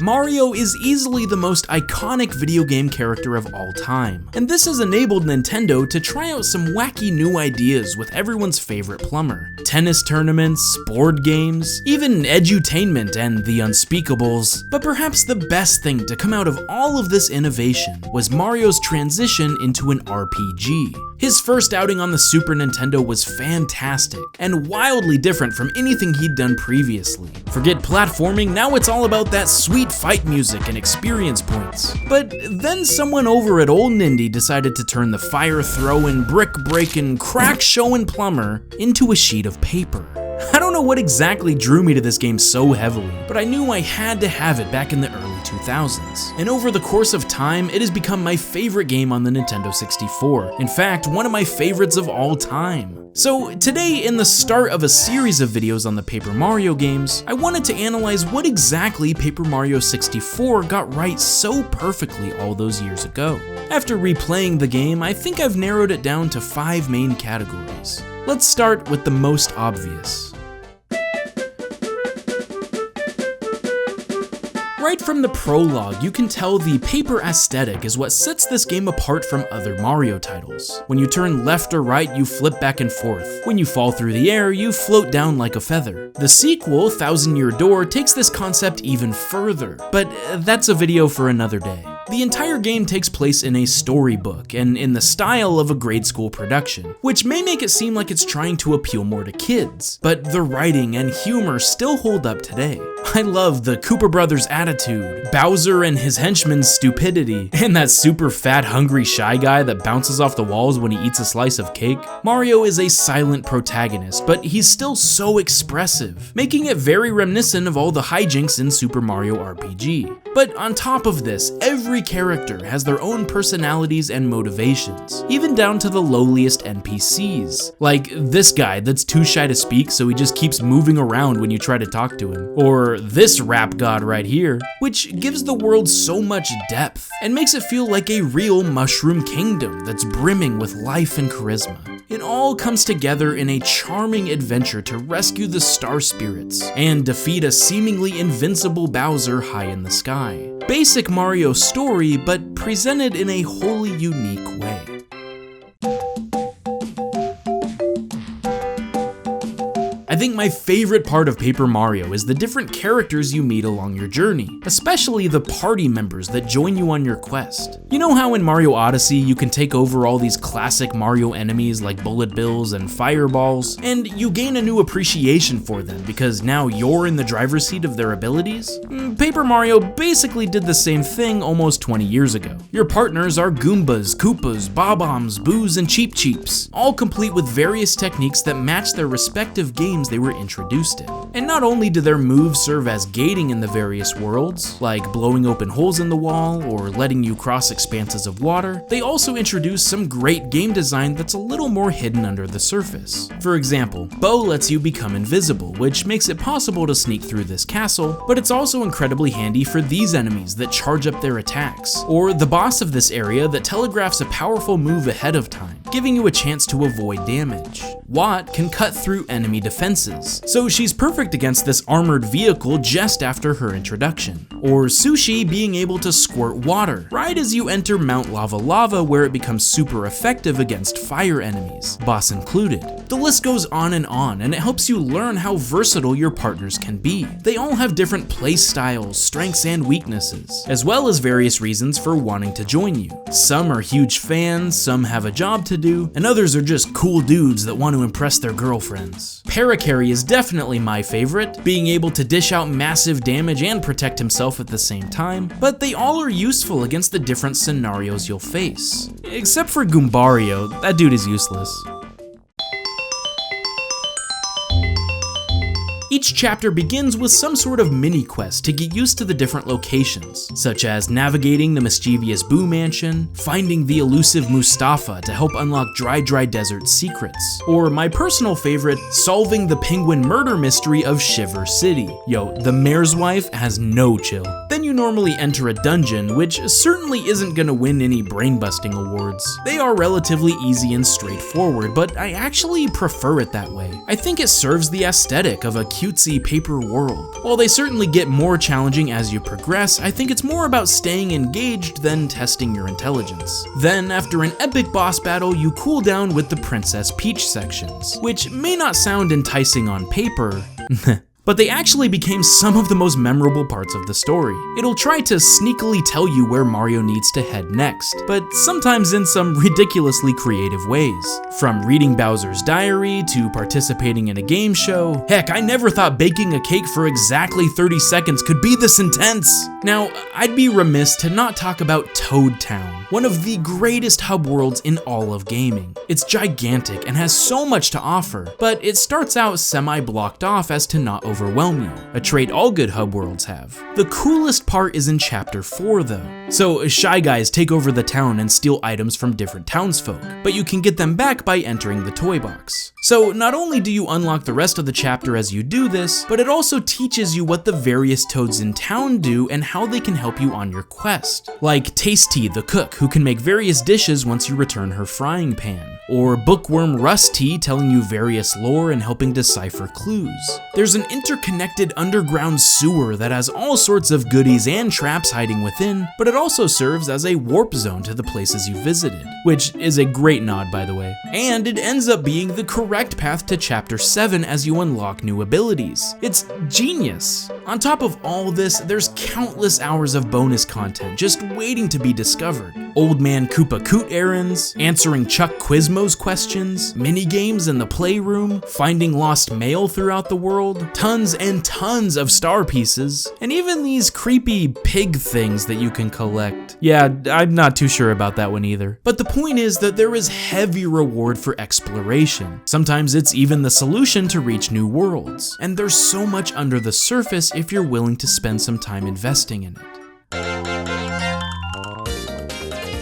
Mario is easily the most iconic video game character of all time, and this has enabled Nintendo to try out some wacky new ideas with everyone's favorite plumber. Tennis tournaments, board games, even edutainment and the unspeakables. But perhaps the best thing to come out of all of this innovation was Mario's transition into an RPG. His first outing on the Super Nintendo was fantastic, and wildly different from anything he'd done previously. Forget platforming, now it's all about that sweet fight music and experience points. But then someone over at Old Nindy decided to turn the fire-throwing, brick-breaking, crack-showing plumber into a sheet of paper. I don't know what exactly drew me to this game so heavily, but I knew I had to have it back in the early 2000s. And over the course of time, it has become my favorite game on the Nintendo 64. In fact, one of my favorites of all time. So today, in the start of a series of videos on the Paper Mario games, I wanted to analyze what exactly Paper Mario 64 got right so perfectly all those years ago. After replaying the game, I think I've narrowed it down to 5 main categories. Let's start with the most obvious. Right from the prologue, you can tell the paper aesthetic is what sets this game apart from other Mario titles. When you turn left or right, you flip back and forth. When you fall through the air, you float down like a feather. The sequel, Thousand Year Door, takes this concept even further, but that's a video for another day. The entire game takes place in a storybook and in the style of a grade school production, which may make it seem like it's trying to appeal more to kids, but the writing and humor still hold up today. I love the Cooper Brothers' attitude, Bowser and his henchmen's stupidity, and that super fat hungry shy guy that bounces off the walls when he eats a slice of cake. Mario is a silent protagonist, but he's still so expressive, making it very reminiscent of all the hijinks in Super Mario RPG. But on top of this, every character has their own personalities and motivations, even down to the lowliest NPCs. Like this guy that's too shy to speak, so he just keeps moving around when you try to talk to him. Or this rap god right here, which gives the world so much depth and makes it feel like a real Mushroom Kingdom that's brimming with life and charisma. It all comes together in a charming adventure to rescue the Star Spirits and defeat a seemingly invincible Bowser high in the sky. Basic Mario story, but presented in a wholly unique way. I think my favorite part of Paper Mario is the different characters you meet along your journey, especially the party members that join you on your quest. You know how in Mario Odyssey you can take over all these classic Mario enemies like Bullet Bills and Fireballs, and you gain a new appreciation for them because now you're in the driver's seat of their abilities? Paper Mario basically did the same thing almost 20 years ago. Your partners are Goombas, Koopas, Bob-ombs, Boos, and Cheep Cheeps, all complete with various techniques that match their respective games they were introduced in. And not only do their moves serve as gating in the various worlds, like blowing open holes in the wall or letting you cross expanses of water, they also introduce some great game design that's a little more hidden under the surface. For example, Bow lets you become invisible, which makes it possible to sneak through this castle, but it's also incredibly handy for these enemies that charge up their attacks, or the boss of this area that telegraphs a powerful move ahead of time, giving you a chance to avoid damage. Watt can cut through enemy defenses, so she's perfect against this armored vehicle just after her introduction. Or Sushi being able to squirt water right as you enter Mount Lava Lava, where it becomes super effective against fire enemies, boss included. The list goes on, and it helps you learn how versatile your partners can be. They all have different play styles, strengths, and weaknesses, as well as various reasons for wanting to join you. Some are huge fans, some have a job to do, and others are just cool dudes that want to impress their girlfriends. Parakarry is definitely my favorite, being able to dish out massive damage and protect himself at the same time, but they all are useful against the different scenarios you'll face. Except for Goombario, that dude is useless. Each chapter begins with some sort of mini-quest to get used to the different locations, such as navigating the mischievous Boo Mansion, finding the elusive Mustafa to help unlock Dry Desert secrets, or my personal favorite, solving the penguin murder mystery of Shiver City. Yo, the mayor's wife has no chill. Then you normally enter a dungeon, which certainly isn't gonna win any brain-busting awards. They are relatively easy and straightforward, but I actually prefer it that way. I think it serves the aesthetic of a cute cutesy paper world. While they certainly get more challenging as you progress, I think it's more about staying engaged than testing your intelligence. Then, after an epic boss battle, you cool down with the Princess Peach sections, which may not sound enticing on paper, but they actually became some of the most memorable parts of the story. It'll try to sneakily tell you where Mario needs to head next, but sometimes in some ridiculously creative ways. From reading Bowser's diary to participating in a game show. Heck, I never thought baking a cake for exactly 30 seconds could be this intense. Now, I'd be remiss to not talk about Toad Town, one of the greatest hub worlds in all of gaming. It's gigantic and has so much to offer, but it starts out semi-blocked off as to not overwhelm you, a trait all good hub worlds have. The coolest part is in Chapter 4 though. So Shy Guys take over the town and steal items from different townsfolk, but you can get them back by entering the toy box. So not only do you unlock the rest of the chapter as you do this, but it also teaches you what the various toads in town do and how they can help you on your quest. Like Tasty the cook, who can make various dishes once you return her frying pan, or Bookworm Rusty telling you various lore and helping decipher clues. There's an interconnected underground sewer that has all sorts of goodies and traps hiding within, but it also serves as a warp zone to the places you visited, which is a great nod by the way. And it ends up being the correct path to Chapter 7 as you unlock new abilities. It's genius. On top of all this, there's countless hours of bonus content just waiting to be discovered. Old Man Koopa Coot errands, answering Chuck Quizmo's questions, mini-games in the playroom, finding lost mail throughout the world, tons and tons of star pieces, and even these creepy pig things that you can collect. Yeah, I'm not too sure about that one either. But the point is that there is heavy reward for exploration. Sometimes it's even the solution to reach new worlds. And there's so much under the surface if you're willing to spend some time investing in it.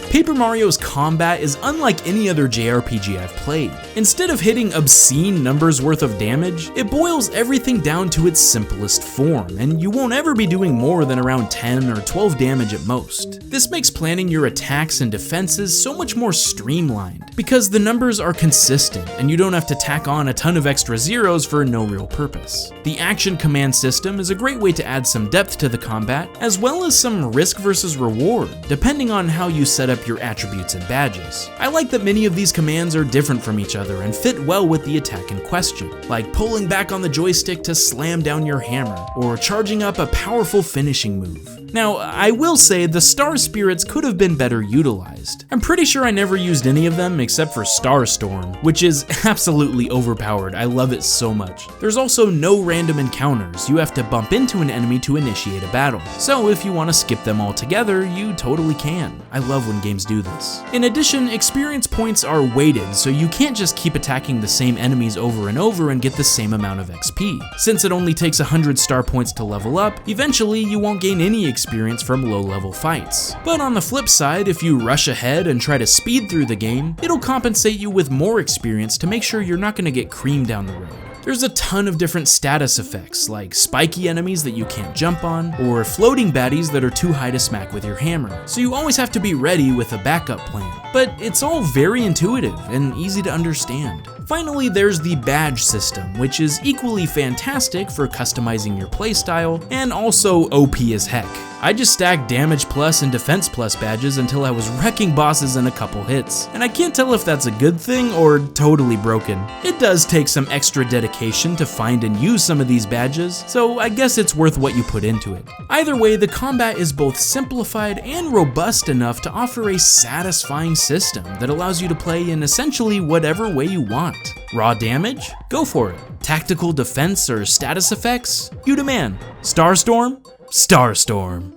Paper Mario's combat is unlike any other JRPG I've played. Instead of hitting obscene numbers worth of damage, it boils everything down to its simplest form, and you won't ever be doing more than around 10 or 12 damage at most. This makes planning your attacks and defenses so much more streamlined, because the numbers are consistent and you don't have to tack on a ton of extra zeros for no real purpose. The action command system is a great way to add some depth to the combat, as well as some risk versus reward, depending on how you set up your attributes and badges. I like that many of these commands are different from each other and fit well with the attack in question, like pulling back on the joystick to slam down your hammer, or charging up a powerful finishing move. Now, I will say the Star Spirits could have been better utilized. I'm pretty sure I never used any of them except for Starstorm, which is absolutely overpowered. I love it so much. There's also no random encounters. You have to bump into an enemy to initiate a battle. So if you want to skip them altogether, you totally can. I love when games do this. In addition, experience points are weighted, so you can't just keep attacking the same enemies over and over and get the same amount of XP. Since it only takes 100 star points to level up, eventually you won't gain any experience from low-level fights. But on the flip side, if you rush ahead and try to speed through the game, it'll compensate you with more experience to make sure you're not going to get creamed down the road. There's a ton of different status effects, like spiky enemies that you can't jump on, or floating baddies that are too high to smack with your hammer, so you always have to be ready with a backup plan. But it's all very intuitive and easy to understand. Finally, there's the badge system, which is equally fantastic for customizing your playstyle, and also OP as heck. I just stacked damage plus and defense plus badges until I was wrecking bosses in a couple hits, and I can't tell if that's a good thing or totally broken. It does take some extra dedication to find and use some of these badges, so I guess it's worth what you put into it. Either way, the combat is both simplified and robust enough to offer a satisfying system that allows you to play in essentially whatever way you want. Raw damage? Go for it. Tactical defense or status effects? You demand. Starstorm? Starstorm.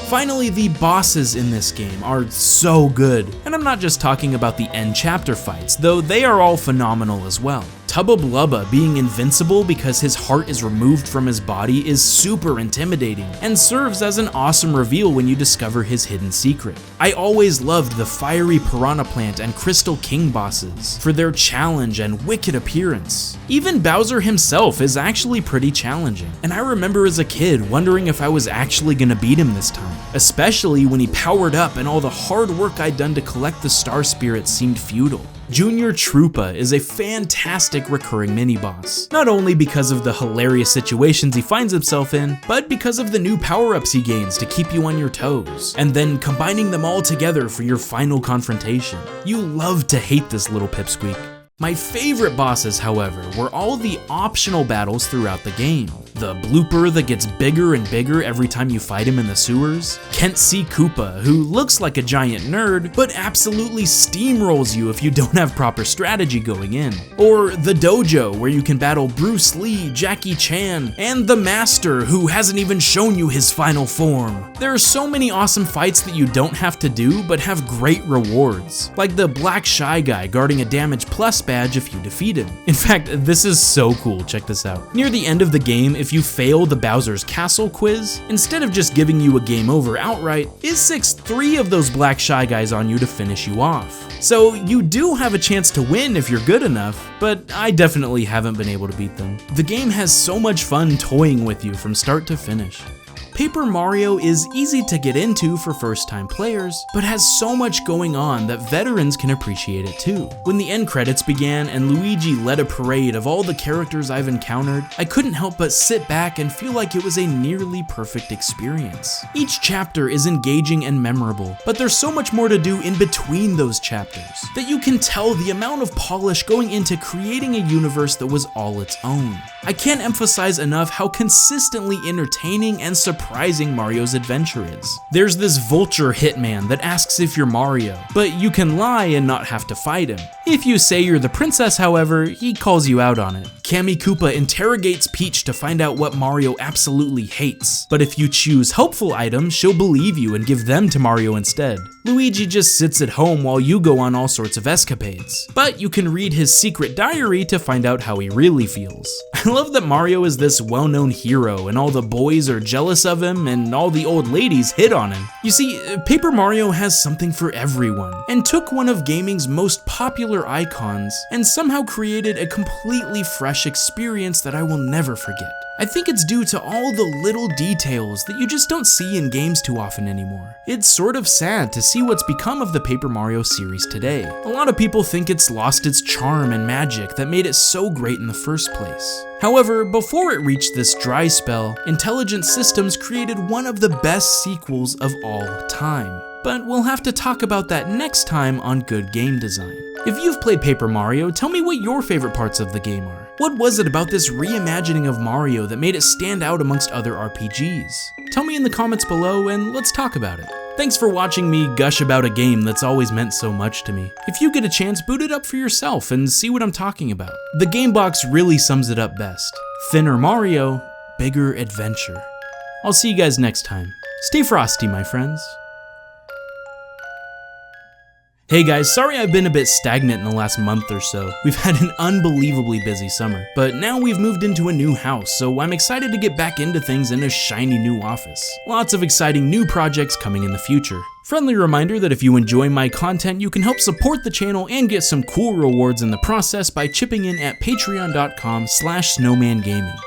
Finally, the bosses in this game are so good. And I'm not just talking about the end chapter fights, though they are all phenomenal as well. Tubba Blubba being invincible because his heart is removed from his body is super intimidating and serves as an awesome reveal when you discover his hidden secret. I always loved the fiery Piranha Plant and Crystal King bosses for their challenge and wicked appearance. Even Bowser himself is actually pretty challenging, and I remember as a kid wondering if I was actually gonna beat him this time, especially when he powered up and all the hard work I'd done to collect the Star Spirits seemed futile. Junior Troopa is a fantastic recurring mini-boss, not only because of the hilarious situations he finds himself in, but because of the new power-ups he gains to keep you on your toes, and then combining them all together for your final confrontation. You love to hate this little pipsqueak. My favorite bosses, however, were all the optional battles throughout the game. The blooper that gets bigger and bigger every time you fight him in the sewers, Kent C. Koopa, who looks like a giant nerd, but absolutely steamrolls you if you don't have proper strategy going in, or the dojo, where you can battle Bruce Lee, Jackie Chan, and the Master, who hasn't even shown you his final form. There are so many awesome fights that you don't have to do, but have great rewards, like the Black Shy Guy guarding a damage plus badge if you defeat him. In fact, this is so cool, check this out. Near the end of the game, if you fail the Bowser's Castle quiz, instead of just giving you a game over outright, it sicks 3 of those Black Shy Guys on you to finish you off. So you do have a chance to win if you're good enough, but I definitely haven't been able to beat them. The game has so much fun toying with you from start to finish. Paper Mario is easy to get into for first-time players, but has so much going on that veterans can appreciate it too. When the end credits began and Luigi led a parade of all the characters I've encountered, I couldn't help but sit back and feel like it was a nearly perfect experience. Each chapter is engaging and memorable, but there's so much more to do in between those chapters that you can tell the amount of polish going into creating a universe that was all its own. I can't emphasize enough how consistently entertaining and surprising Mario's adventure is. There's this vulture hitman that asks if you're Mario, but you can lie and not have to fight him. If you say you're the princess, however, he calls you out on it. Kammy Koopa interrogates Peach to find out what Mario absolutely hates, but if you choose helpful items, she'll believe you and give them to Mario instead. Luigi just sits at home while you go on all sorts of escapades, but you can read his secret diary to find out how he really feels. I love that Mario is this well-known hero and all the boys are jealous of him and all the old ladies hit on him. You see, Paper Mario has something for everyone, and took one of gaming's most popular icons and somehow created a completely fresh experience that I will never forget. I think it's due to all the little details that you just don't see in games too often anymore. It's sort of sad to see what's become of the Paper Mario series today. A lot of people think it's lost its charm and magic that made it so great in the first place. However, before it reached this dry spell, Intelligent Systems created one of the best sequels of all time. But we'll have to talk about that next time on Good Game Design. If you've played Paper Mario, tell me what your favorite parts of the game are. What was it about this reimagining of Mario that made it stand out amongst other RPGs? Tell me in the comments below and let's talk about it. Thanks for watching me gush about a game that's always meant so much to me. If you get a chance, boot it up for yourself and see what I'm talking about. The game box really sums it up best. Thinner Mario, bigger adventure. I'll see you guys next time. Stay frosty, my friends. Hey guys, sorry I've been a bit stagnant in the last month or so. We've had an unbelievably busy summer, but now we've moved into a new house, so I'm excited to get back into things in a shiny new office. Lots of exciting new projects coming in the future. Friendly reminder that if you enjoy my content, you can help support the channel and get some cool rewards in the process by chipping in at patreon.com/snowmangaming.